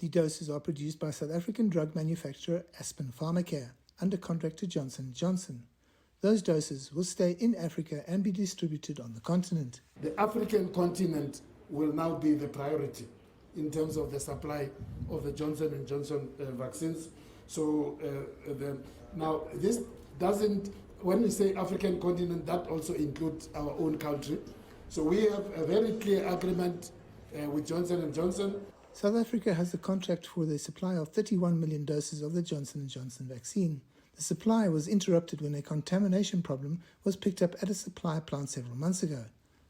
The doses are produced by South African drug manufacturer Aspen Pharmacare under contract to Johnson & Johnson. Those doses will stay in Africa and be distributed on the continent. The African continent will now be the priority in terms of the supply of the Johnson & Johnson vaccines. So now this doesn't, when we say African continent, that also includes our own country. So we have a very clear agreement with Johnson & Johnson. South Africa has the contract for the supply of 31 million doses of the Johnson & Johnson vaccine. The supply was interrupted when a contamination problem was picked up at a supply plant several months ago.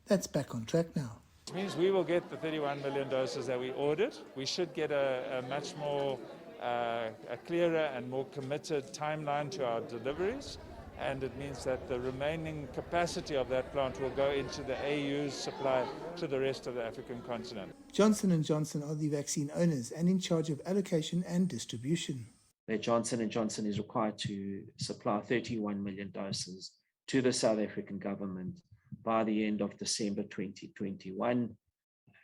That's back on track now. It means we will get the 31 million doses that we ordered. We should get a much more a clearer and more committed timeline to our deliveries. And it means that the remaining capacity of that plant will go into the AU's supply to the rest of the African continent. Johnson & Johnson are the vaccine owners and in charge of allocation and distribution. Johnson & Johnson is required to supply 31 million doses to the South African government by the end of December 2021.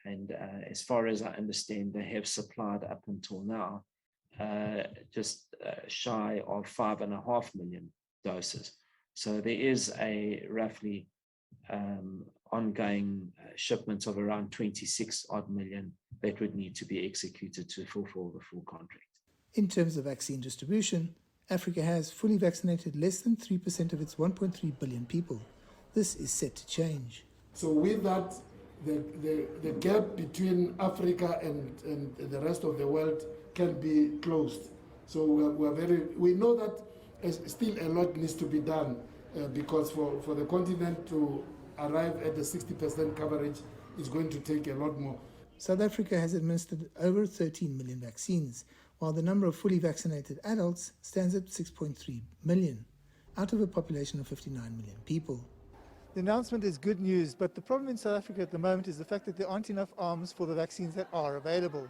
And as far as I understand, they have supplied up until now just shy of 5.5 million doses. So there is a roughly ongoing shipments of around 26 odd million that would need to be executed to fulfill the full contract. In terms of vaccine distribution, Africa has fully vaccinated less than 3% of its 1.3 billion people. This is set to change. So with that, the gap between Africa and the rest of the world can be closed. So we know that still a lot needs to be done because for the continent to arrive at the 60% coverage is going to take a lot more. South Africa has administered over 13 million vaccines, while the number of fully vaccinated adults stands at 6.3 million, out of a population of 59 million people. The announcement is good news, but the problem in South Africa at the moment is the fact that there aren't enough arms for the vaccines that are available.